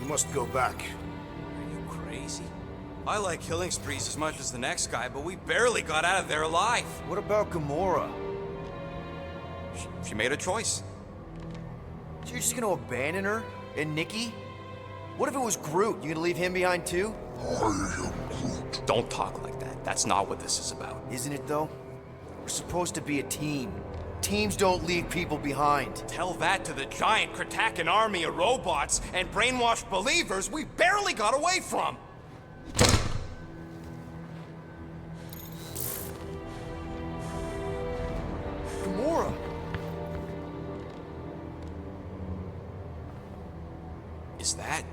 must go back. Are you crazy? I like killing sprees as much as the next guy, but we barely got out of there alive. What about Gamora? She made a choice. So you're just gonna abandon her? And Nikki? What if it was Groot? You gonna leave him behind too? Don't talk like that. That's not what this is about. Isn't it though? We're supposed to be a team. Teams don't leave people behind. Tell that to the giant Kratakan army of robots and brainwashed believers we barely got away from. Gamora! Is that?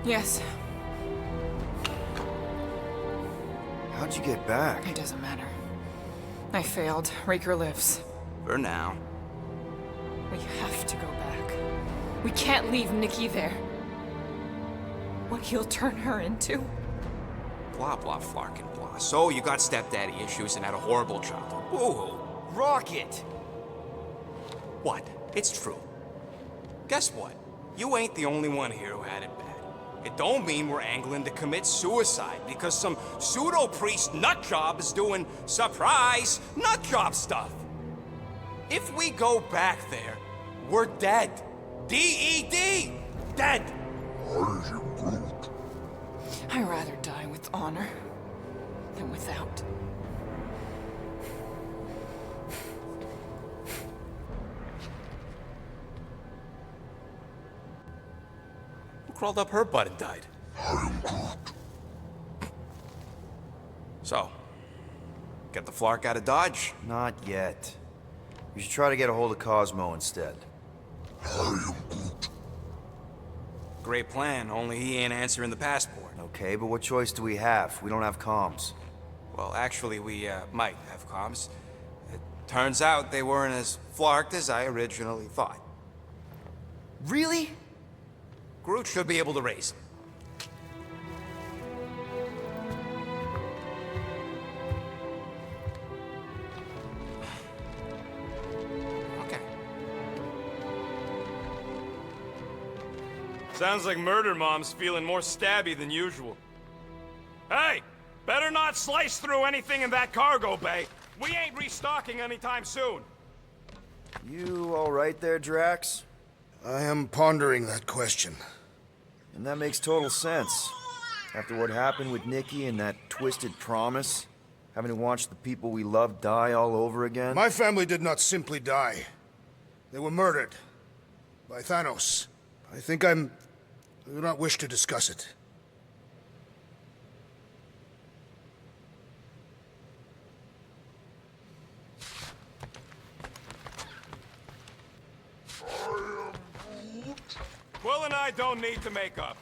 Yes, How'd you get back? it doesn't matter. I failed. Raker lives. For now. We have to go back. We can't leave Nikki there. What he'll turn her into? Blah, blah, flark and blah. So you got stepdaddy issues and had a horrible childhood. Woo-hoo. Rocket! What? It's true. Guess what? You ain't the only one here who had it bad. It don't mean we're angling to commit suicide because some pseudo-priest nutjob is doing surprise nutjob stuff. If we go back there, we're dead. D-E-D! Dead! I'd rather die with honor than without. Who crawled up her butt and died? So, get the flark out of Dodge? Not yet. You should try to get a hold of Cosmo instead. Great plan, only he ain't answering the passport. Okay, but what choice do we have? We don't have comms. Well, actually, we might have comms. It turns out they weren't as flarked as I originally thought. Really? Groot should be able to raise them. Okay. Sounds like Murder Mom's feeling more stabby than usual. Hey! Better not slice through anything in that cargo bay. We ain't restocking anytime soon. You all right there, Drax? I am pondering that question. And that makes total sense. After what happened with Nikki and that twisted promise, having to watch the people we love die all over again. My family did not simply die. They were murdered. By Thanos. I do not wish to discuss it. Quill and I don't need to make up.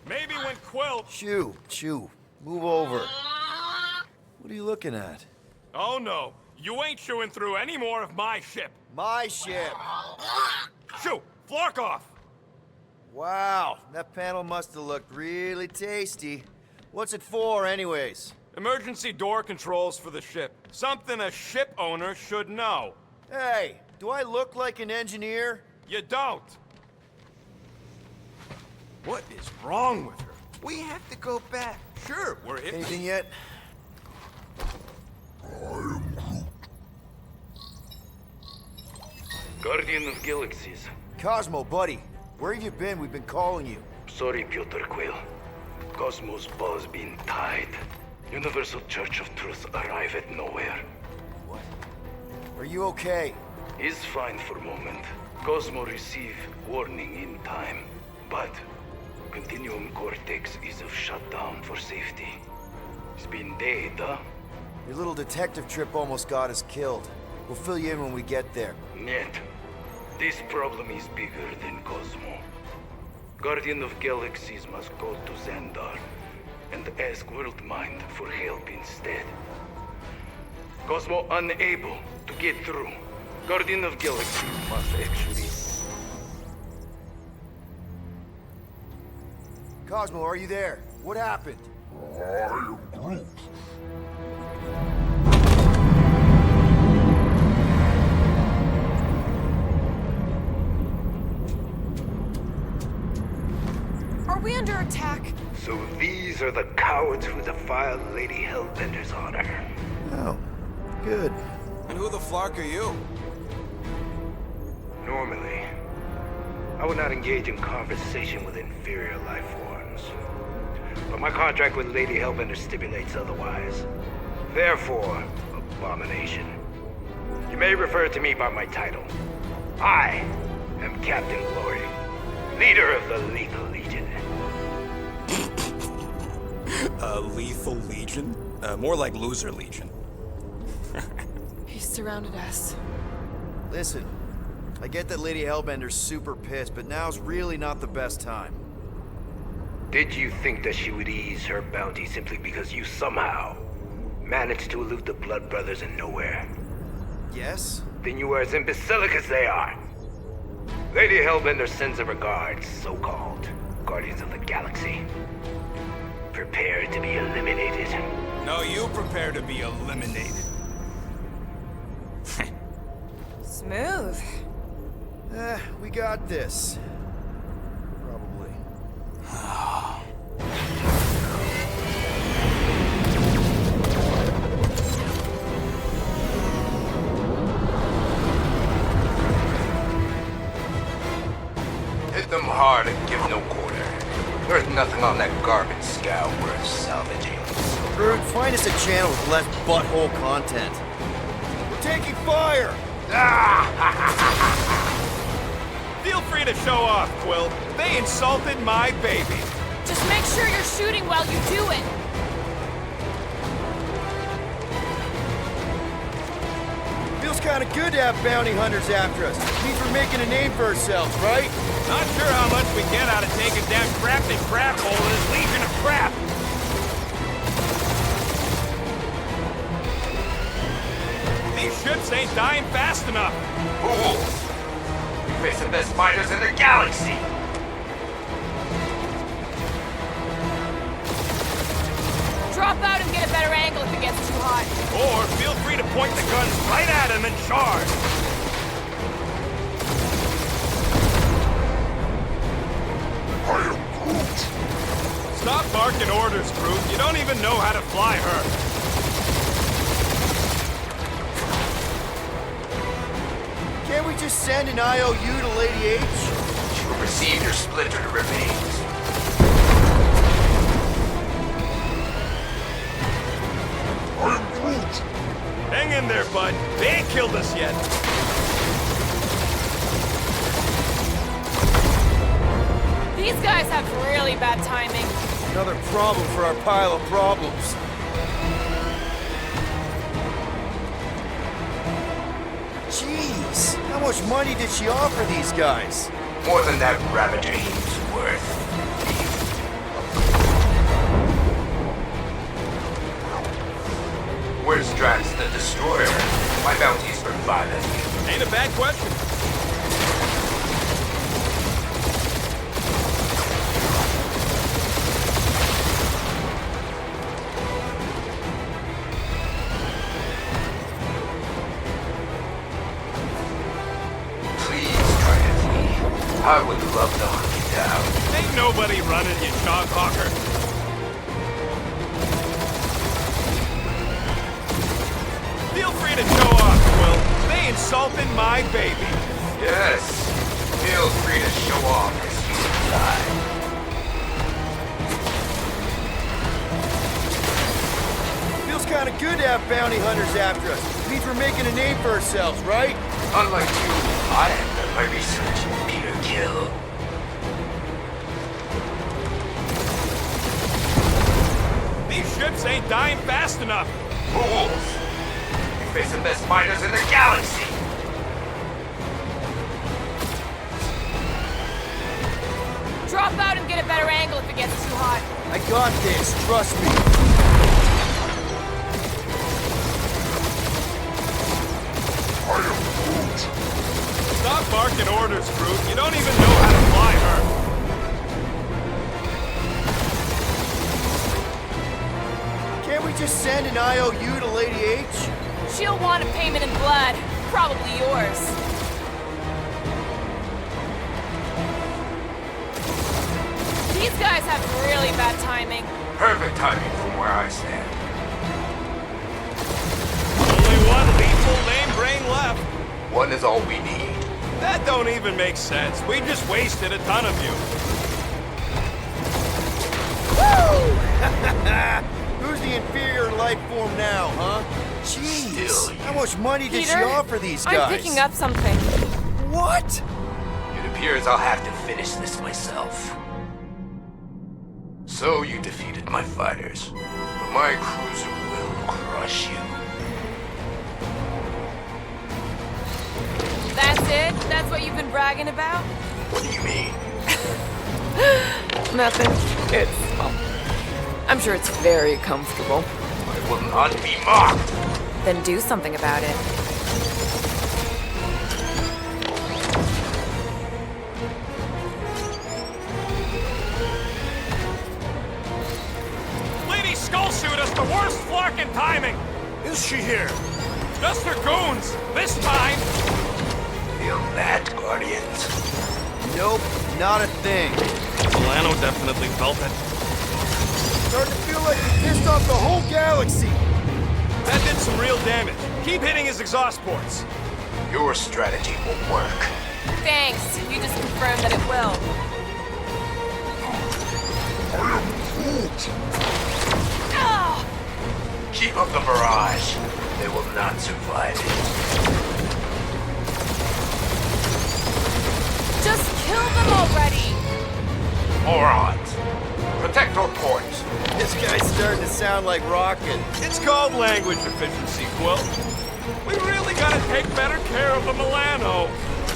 Maybe when Quill... Chew. Move over. What are you looking at? Oh no, you ain't chewing through any more of my ship. My ship! Shoo! Flark off! Wow, that panel must have looked really tasty. What's it for, anyways? Emergency door controls for the ship. Something a ship owner should know. Hey, do I look like an engineer? You don't. What is wrong with her? We have to go back. Sure, we're in. Anything yet? Guardian of Galaxies. Cosmo, buddy. Where have you been? We've been calling you. Sorry, Piotr Quill. Cosmos ball's been tied. Universal Church of Truth arrive at nowhere. What? Are you okay? He's fine for moment. Cosmo receive warning in time. But Continuum Cortex is of shutdown for safety. It's been dead, huh? Your little detective trip almost got us killed. We'll fill you in when we get there. Нет. This problem is bigger than Cosmo. Guardian of Galaxies must go to Xandar and ask Worldmind for help instead. Cosmo unable to get through. Guardian of Galaxies must actually... Cosmo, are you there? What happened? So these are the cowards who defiled Lady Hellbender's honor. Oh, good. And who the flark are you? Normally, I would not engage in conversation with inferior life forms. But my contract with Lady Hellbender stipulates otherwise. Therefore, abomination. You may refer to me by my title. I am Captain Glory, leader of the Lethal Legion. Lethal Legion? More like Loser Legion. He's surrounded us. Listen, I get that Lady Hellbender's super pissed, but now's really not the best time. Did you think that she would ease her bounty simply because you somehow managed to elude the Blood Brothers in nowhere? Yes? Then you are as imbecilic as they are. Lady Hellbender sends her regards, so-called Guardians of the Galaxy. Prepare to be eliminated. No, you prepare to be eliminated. Smooth. We got this. Probably. Hit them hard and give no quarter. There's nothing on that garbage scow worth salvaging. Groot, find us a channel with less butthole content. We're taking fire! Feel free to show off, Quill. They insulted my baby. Just make sure you're shooting while you do it. Feels kind of good to have bounty hunters after us. Means we're making a name for ourselves, right? Not sure how much we get out of taking down crafty crap hole in this legion of crap. These ships ain't dying fast enough. Fools! You face the best fighters in the galaxy! Drop out and get a better angle if it gets too hot. Or feel free to point the guns right at him and charge. Stop barking orders, Groot. You don't even know how to fly her. Can't we just send an IOU to Lady H? She will receive your splintered remains. Hang in there, bud. They ain't killed us yet. These guys have really bad timing. Another problem for our pile of problems. Jeez, how much money did she offer these guys? More than that Ravager heap's worth. Where's Drax the Destroyer? My bounty's for 5 Ain't a bad question. Please try to flee. I would love to hunt you down. Ain't nobody running, you jog hawker. Feel free to show off, Quill. They insulted my baby. Yes. Feel free to show off as you die. Feels kind of good to have bounty hunters after us. Means we're making a name for ourselves, right? Unlike you, I have done my research, Peter Kill. These ships ain't dying fast enough. Fools! You face the best fighters in the galaxy! Drop out and get a better angle if it gets too hot. I got this, trust me. Stop barking orders, Groot. You don't even know how to fly her. Can't we just send an IOU to Lady H? She'll want a payment in blood. Probably yours. These guys have really really bad timing. Perfect timing from where I stand. Only one lethal lame brain left. One is all we need. That don't even make sense. We just wasted a ton of you. Who's the inferior life form now, huh? Jeez, Still how much money did she Peter, offer these guys? I'm picking up something. What? It appears I'll have to finish this myself. So you defeated my fighters, but my cruiser will crush you. That's it? That's what you've been bragging about? What do you mean? Nothing. It's... I'm sure it's very comfortable. I will not be mocked! Then do something about it. Lady Skullsuit has the worst flarkin' timing. Is she here? Just her goons. This time. Feel that, Guardians? Nope, not a thing. Milano definitely felt it. Starting to feel like we pissed off the whole galaxy. That did some real damage. Keep hitting his exhaust ports. Your strategy will work. Thanks. You just confirmed that it will. Ah! Keep up the barrage. They will not survive it. Just kill them already! Morons! Protect our ports. This guy's starting to sound like Rocket. It's called language efficiency, Quill. We really gotta take better care of the Milano.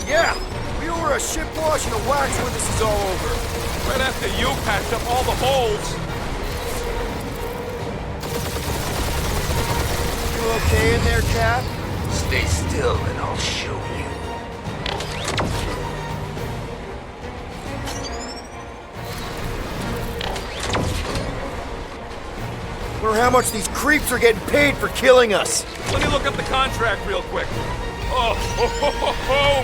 Yeah, we owe her a ship wash and a wax when this is all over. Right after you patched up all the holes. You okay in there, Cap? Stay still and I'll show you. Wonder how much these creeps are getting paid for killing us. Let me look up the contract real quick. Oh,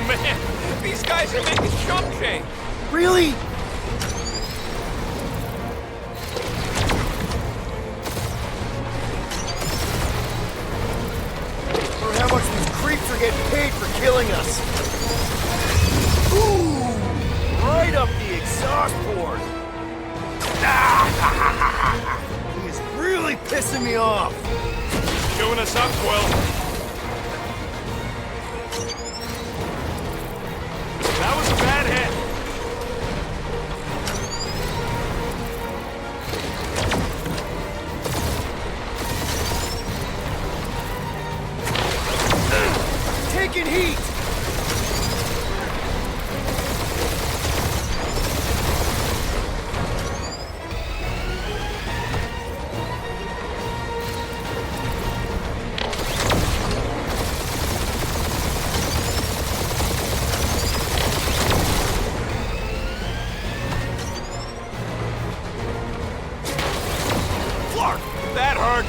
man. These guys are making chump change. Really? Wonder how much these creeps are getting paid for killing us. Ooh! Right up the exhaust port. He is really pissing me off. Chewing us up, Quill. That was a bad hit. Taking heat. Clark, that hurt.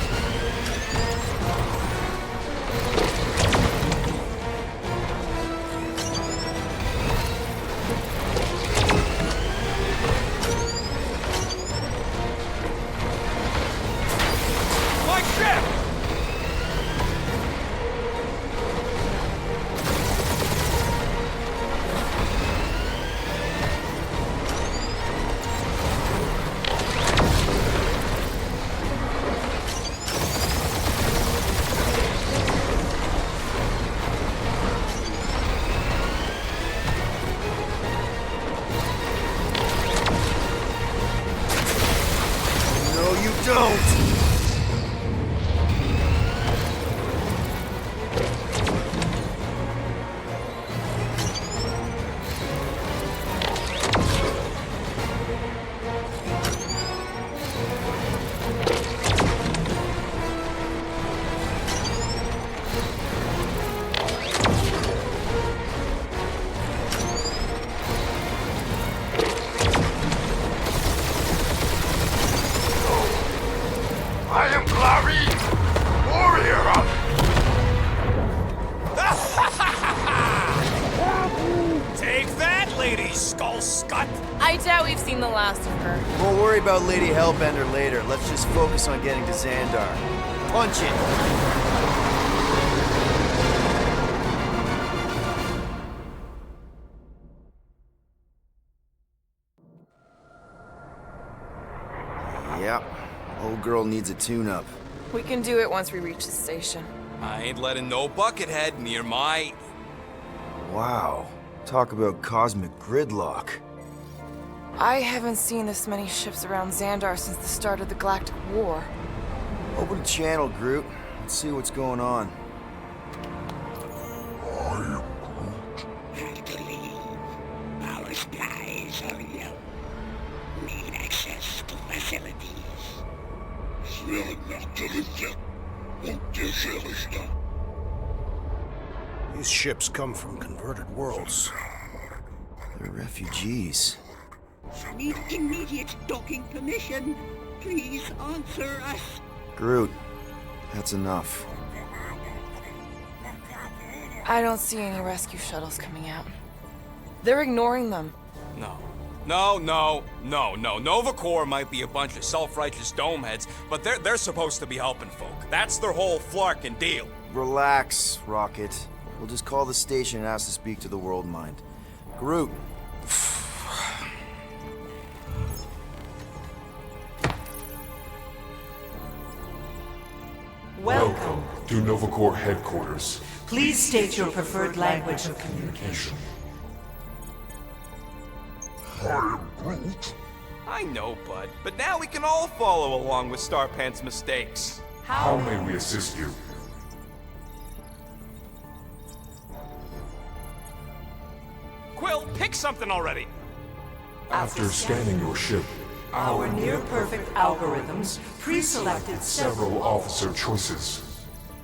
Lady Skull Scut? I doubt we've seen the last of her. We'll worry about Lady Hellbender later. Let's just focus on getting to Xandar. Punch it! Yep. Old girl needs a tune-up. We can do it once we reach the station. I ain't letting no buckethead near my... Wow. Talk about cosmic gridlock. I haven't seen this many ships around Xandar since the start of the Galactic War. Open the channel, Groot. Let's see what's going on. Have to leave. Our skies are yellow. Need access to facilities. These ships come from converted worlds. They're refugees. Need immediate docking permission. Please answer us. Groot, that's enough. I don't see any rescue shuttles coming out. They're ignoring them. No. Nova Corps might be a bunch of self-righteous domeheads, but they're supposed to be helping folk. That's their whole flarkin' deal. Relax, Rocket. We'll just call the station and ask to speak to the World Mind. Groot. Welcome to Nova Corps headquarters. Please state your preferred language of communication. I know, bud, but now we can all follow along with Starpant's mistakes. How may we assist you? Quill, pick something already. After scanning your ship, Our near-perfect algorithms pre-selected several officer choices.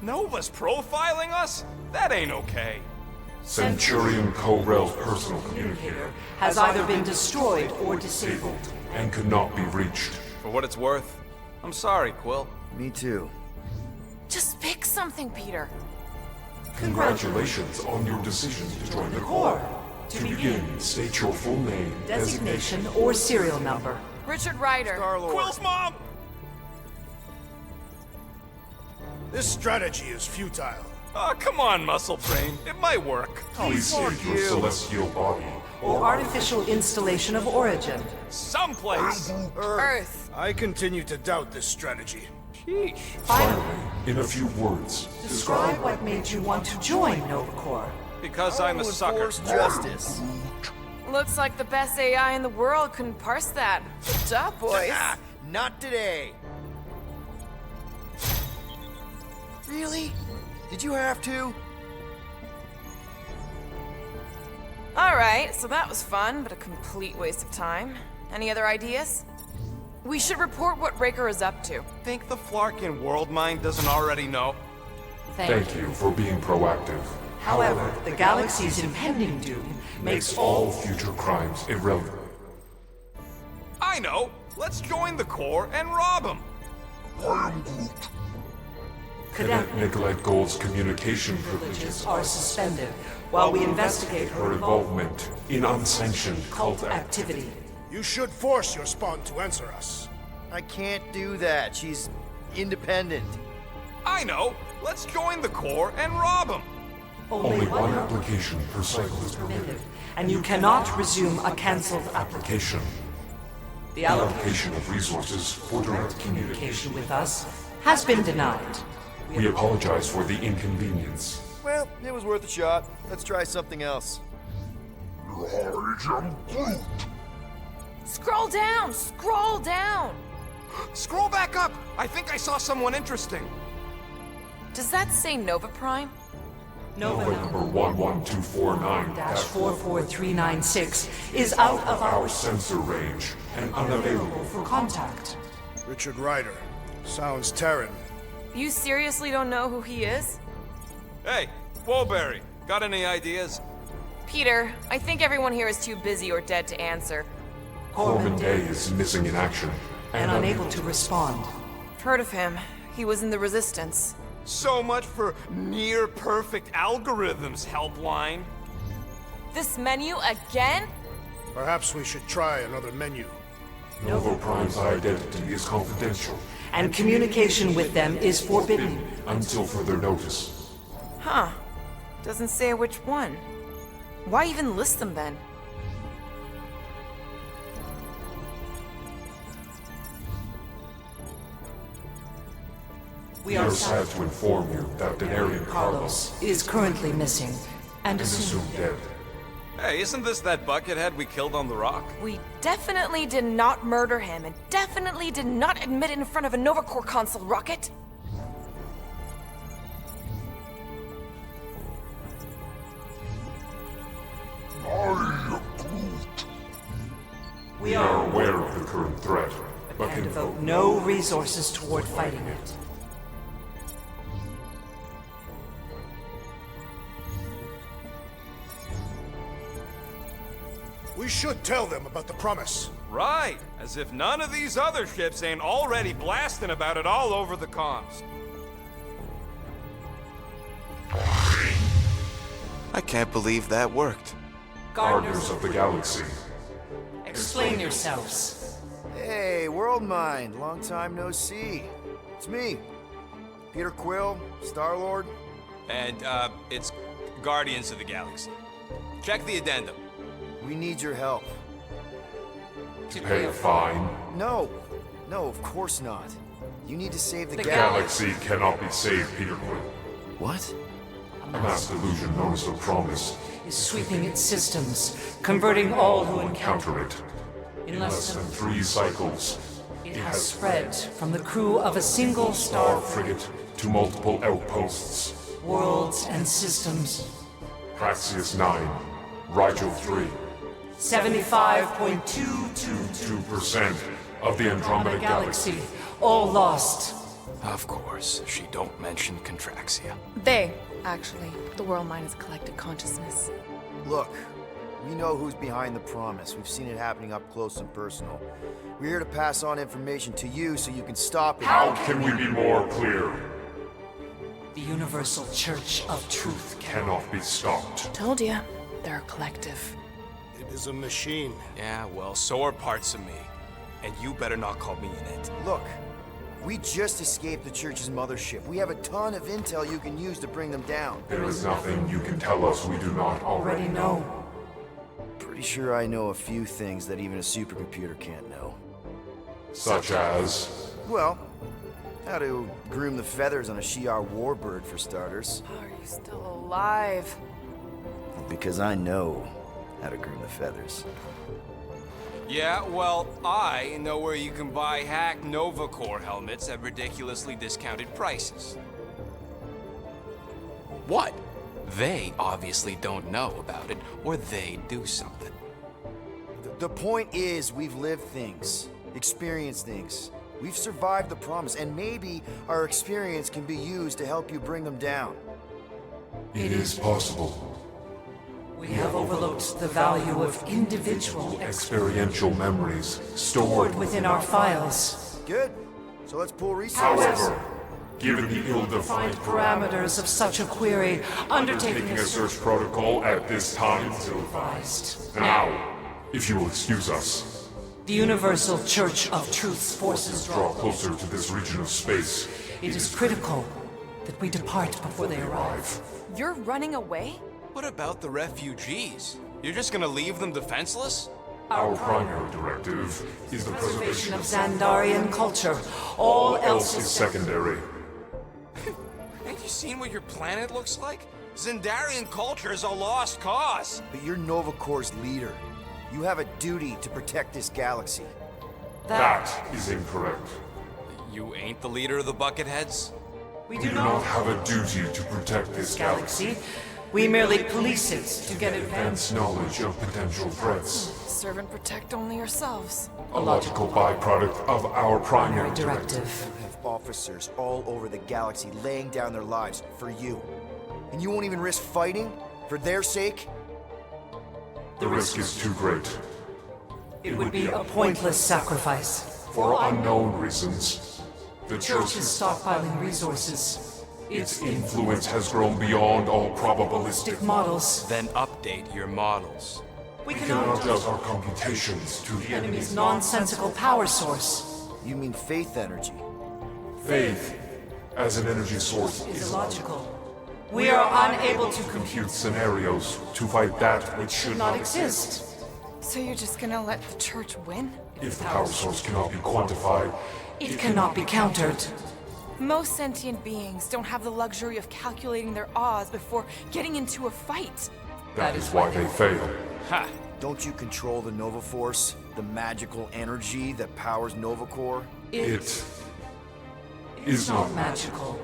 Nova's profiling us? That ain't okay. Centurion Co-Rel's personal communicator has either been destroyed or disabled. and could not be reached. For what it's worth, I'm sorry, Quill. Me too. Just pick something, Peter. Congratulations on your decision to join the Corps. To begin, state your full name, Designation or serial number. Richard Ryder. Quill's mom! This strategy is futile. Oh, come on, Muscle Brain. It might work. Please state your celestial body. Or artificial installation of origin. Someplace. Earth. I continue to doubt this strategy. Sheesh. Finally, in a few words, Describe what made you want to join Nova Corps. Because I'm a sucker. Enforce justice. Looks like the best AI in the world couldn't parse that. Good job, boys. Not today. Really? Did you have to? Alright, so that was fun, but a complete waste of time. Any other ideas? We should report what Raker is up to. Think the Flarkin World Mind doesn't already know? thank you for being proactive. However, the galaxy's impending doom makes All future crimes irrelevant. I know! Let's join the Corps and rob them! Cadet Nicolette Gold's communication privileges are suspended while we investigate her her involvement in unsanctioned cult activity. You should force your spawn to answer us. I can't do that. She's independent. I know! Let's join the Corps and rob them! Only one application per cycle is permitted. And you cannot resume a cancelled application. Application. The allocation Allocation of resources for direct communication. with us has been denied. We apologize for the inconvenience. Well, it was worth a shot. Let's try something else. Scroll down! Scroll down! Scroll back up! I think I saw someone interesting. Does that say Nova Prime? Nova Number 11249-44396 is out of our our sensor range and unavailable. for contact. Richard Ryder. Sounds Terran. You seriously don't know who he is? Hey, Woolberry, got any ideas? Peter, I think everyone here is too busy or dead to answer. Corbin Day is missing in action And unable to respond. Heard of him. He was in the Resistance. So much for near-perfect algorithms, Helpline. This menu again? Perhaps we should try another menu. Nova Prime's identity is confidential And communication with them is forbidden. until further notice. Huh. Doesn't say which one. Why even list them then? We are are sad to inform you that Denarian Carlos is currently missing and is assumed assumed dead. Hey, isn't this that buckethead we killed on the rock? We definitely did not murder him, and definitely did not admit it in front of a Nova Corps console, Rocket. We are aware of the current threat, but and can devote no resources toward fighting it. We should tell them about the promise. Right, as if none of these other ships ain't already blasting about it all over the comms. I can't believe that worked. Gardeners of the Galaxy. Explain yourselves. Hey, World Mind, long time no see. It's me, Peter Quill, Star-Lord. And, it's Guardians of the Galaxy. Check the addendum. We need your help. To pay a fine. No, of course not. You need to save the Galaxy cannot be saved, Peter Quill. What? A mass delusion known as the Promise Is sweeping its systems, converting all who encounter counter it. it. In less than 3 cycles, It has spread from the crew of a single star frigate to multiple outposts. worlds and systems. Praxius 9, Rigel 3, 75.222% 2% of the Andromeda Galaxy. galaxy, all lost. Of course, she don't mention Contraxia. They, actually. The World Mind is collective consciousness. Look, we know who's behind the promise. We've seen it happening up close and personal. We're here to pass on information to you so you can stop it. How can we be more clear? The Universal Church of Truth. Cannot be stopped. Told ya. They're a collective. It is a machine. Yeah, well, so are parts of me. And you better not call me in it. Look, we just escaped the Church's mothership. We have a ton of intel you can use to bring them down. There is nothing you can tell us we do not already Already know. Pretty sure I know a few things that even a supercomputer can't know. Such as... Well, how to groom the feathers on a Shi'ar warbird, for starters. Are you still alive? Because I know how to groom the feathers. Yeah, well, I know where you can buy hacked Nova Corps helmets at ridiculously discounted prices. What? They obviously don't know about it, or they'd do something. The point is, we've lived things, experienced things. We've survived the promise, and maybe our experience can be used to help you bring them down. It is possible. We have overlooked the value of individual Experiential memories stored stored within our files. Good. So let's pull resources. However, given the ill-defined Parameters of such a query, undertaking taking a search protocol at this time is ill-advised. Now, if you will excuse us, The Universal Church of Truth's forces draw closer to this region of space. It is critical that we depart before they arrive. You're running away? What about the refugees? You're just gonna leave them defenseless? Our primary directive is the preservation Of of Xandarian culture, all else is secondary. Ain't you seen what your planet looks like? Xandarian culture is a lost cause. But you're Nova Corps' leader. You have a duty to protect this galaxy. That is incorrect. You ain't the leader of the Bucketheads? We We do not have a duty to protect this galaxy. galaxy. We merely police it to get Advance advanced knowledge of potential threats. Serve and protect only yourselves. A logical byproduct of our primary directive. directive. You have officers all over the galaxy laying down their lives for you. And you won't even risk fighting? For their sake? The risk is too great. It would be a pointless sacrifice. For unknown reasons, the Church Church is stockpiling resources. its influence has grown beyond all probabilistic. Models. Then update your models. We We cannot cannot adjust our computations to the enemy's enemy's nonsensical power source. You mean faith energy? faith as an energy source Is is illogical. We are unable to compute scenarios to fight that which should not exist. So you're just gonna let the church win? If the power source cannot be quantified, It cannot be countered. Most sentient beings don't have the luxury of calculating their odds before getting into a fight. that is why they fail. Ha! Don't you control the Nova Force? The magical energy that powers Nova Corps? It is not magical.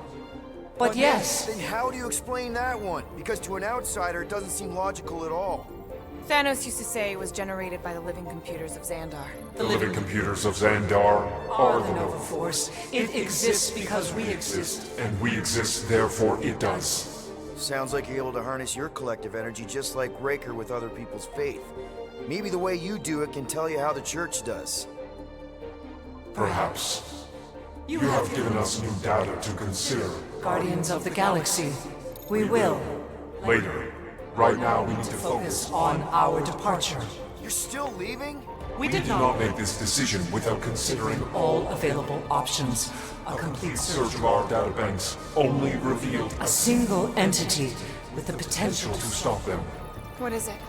But yes, Then how do you explain that one? Because to an outsider, it doesn't seem logical at all. Thanos used to say it was generated by the living computers of Xandar. the living computers of Xandar are the Nova Force. It exists because we exist. and we exist, therefore it does. Sounds like you're able to harness your collective energy just like Raker with other people's faith. Maybe the way you do it can tell you how the church does. Perhaps. You have given us new data to consider. Guardians of the Galaxy, we will Later. Right now we need to focus on our departure. You're still leaving? We We did did not not make this decision without considering all available options. A complete search search of our databanks only revealed a single entity with the potential potential to stop them. What is it?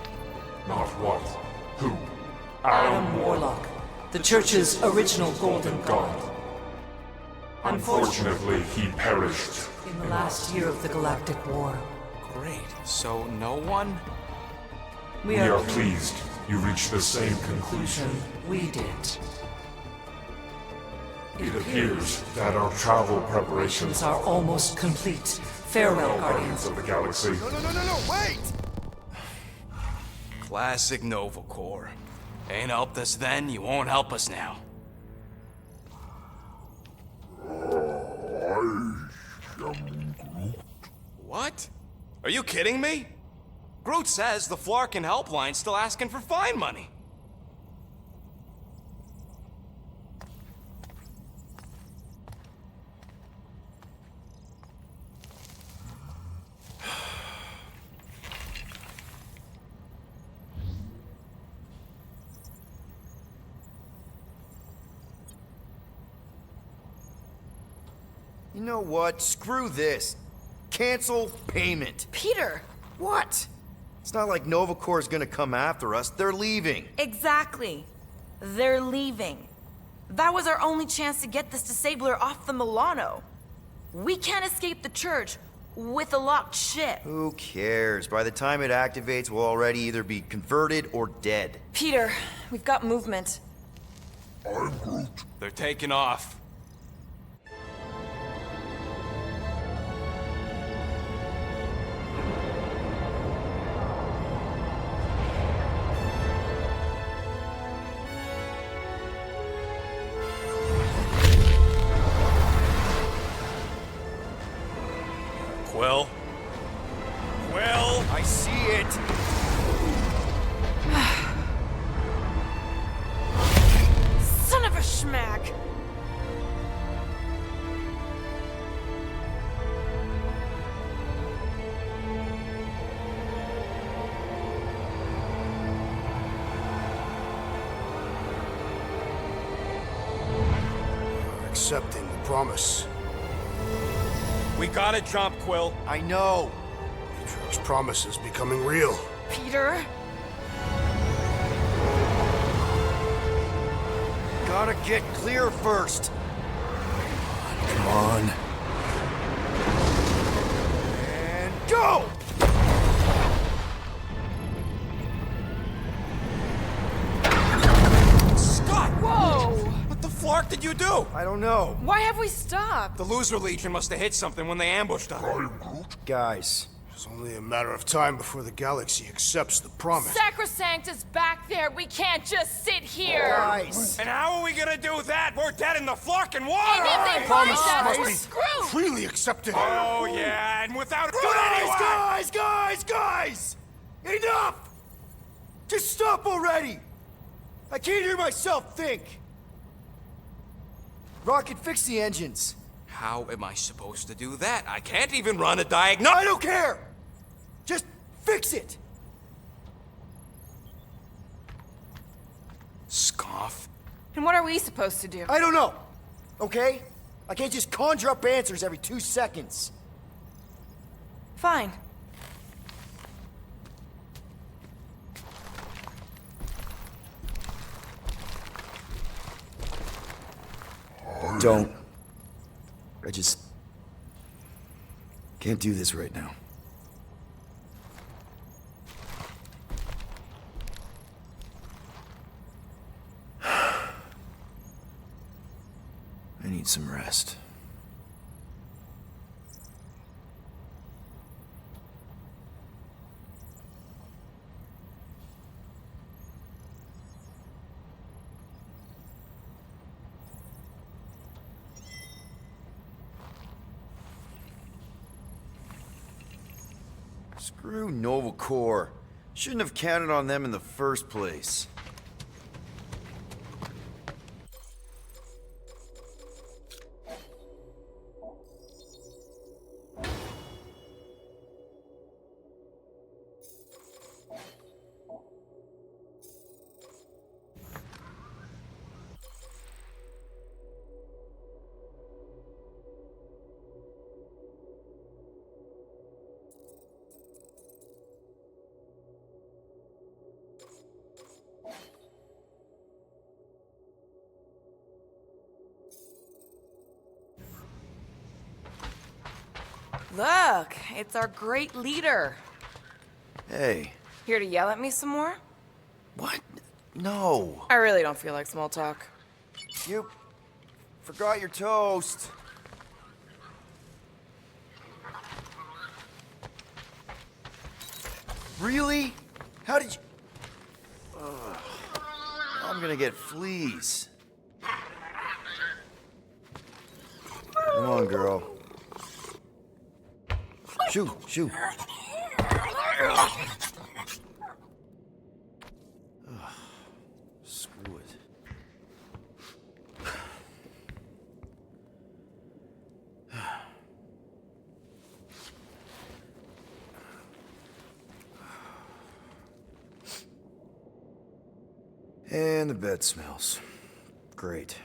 Not what. Who? Adam Warlock, the Church's original Golden God. Unfortunately, he perished. In the last year of the Galactic War, Great. So no one? we We are are pleased you reached the same conclusion. we did. It appears that our travel preparations These are almost complete. Farewell, Guardians Guardians. of the Galaxy. No, wait! Classic Nova Corps. Ain't helped us then, you won't help us now. What? Are you kidding me? Groot says the Flarkin helpline's still asking for fine money. You know what? Screw this. Cancel payment. Peter! What? It's not like Nova Corps is gonna come after us. They're leaving. Exactly. They're leaving. That was our only chance to get this disabler off the Milano. We can't escape the church with a locked ship. Who cares? By the time it activates, we'll already either be converted or dead. Peter, we've got movement. They're taking off. Quill? Quill? I see it. Son of a schmack! We're accepting the promise. We gotta jump, Quill. I know. Matriarch's promise is becoming real. Peter? Gotta get clear first. Come on. And go! Scott! Whoa! What the flark did you do? I don't know. Why have we stopped? The Loser Legion must have hit something when they ambushed us. Guys, It's only a matter of time before the galaxy accepts the promise. Sacrosanct is back there. We can't just sit here. guys. And how are we gonna do that? We're dead in the flarkin' water! And if they find Promise us, must we're be screwed. freely accepted. Oh, yeah, and without Guys! Enough! Just stop already! I can't hear myself think. Rocket, fix the engines. How am I supposed to do that? I can't even run a I diagnostic. don't care! Just fix it! And what are we supposed to do? I don't know, okay? I can't just conjure up answers every 2 seconds. Fine. Don't. I just can't do this right now. I need some rest. Screw Nova Corps. Shouldn't have counted on them in the first place. Look, it's our great leader. Hey. Here to yell at me some more? What? No. I really don't feel like small talk. You forgot your toast. Really? How did you... Ugh. I'm gonna get fleas. Come on, girl. Shoo, shoo. Ugh. Screw it. And the bed smells. Great.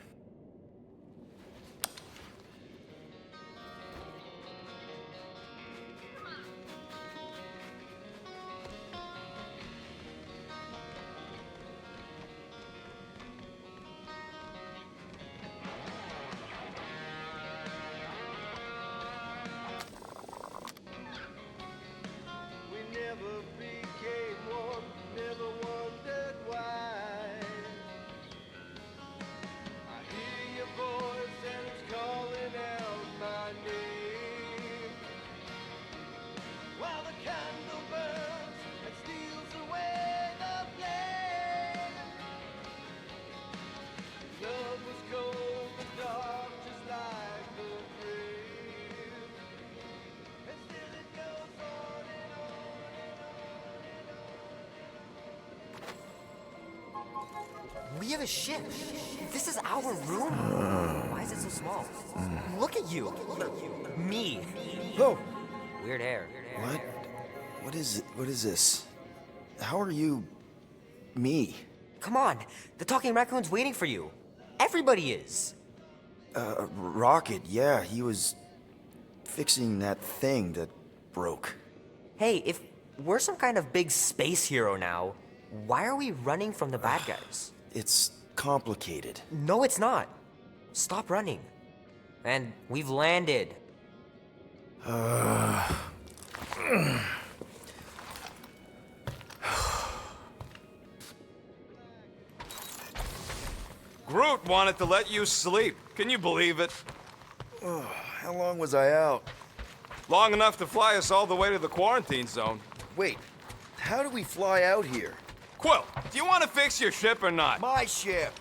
We have a ship. This is our room. Why is it so small? Look at you. Me. Oh. Weird hair. What? What is it? What is this? How are you... me? Come on. The talking raccoon's waiting for you. Everybody is. Rocket, yeah, he was fixing that thing that broke. Hey, if we're some kind of big space hero now, why are we running from the bad guys? It's complicated. No, it's not. Stop running. And we've landed. Groot wanted to let you sleep. Can you believe it? How long was I out? Long enough to fly us all the way to the quarantine zone. Wait, how do we fly out here? Quill, do you want to fix your ship or not? My ship!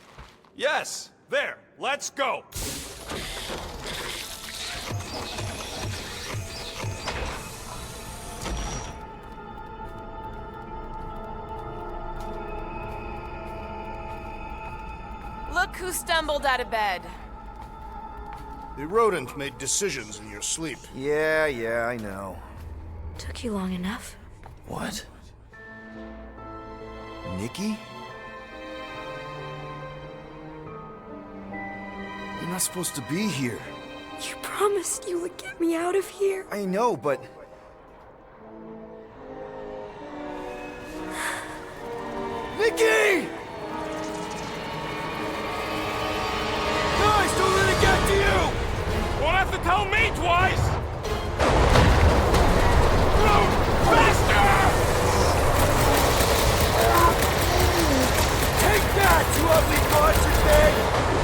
Yes. There. Let's go. Look who stumbled out of bed. The rodent made decisions in your sleep. Yeah, I know. Took you long enough. What? Nikki? not supposed to be here. You promised you would get me out of here. I know, but... Nikki! Guys, don't let it get to you! Won't have to tell me twice! Run! Faster! Take that, you ugly monster thing!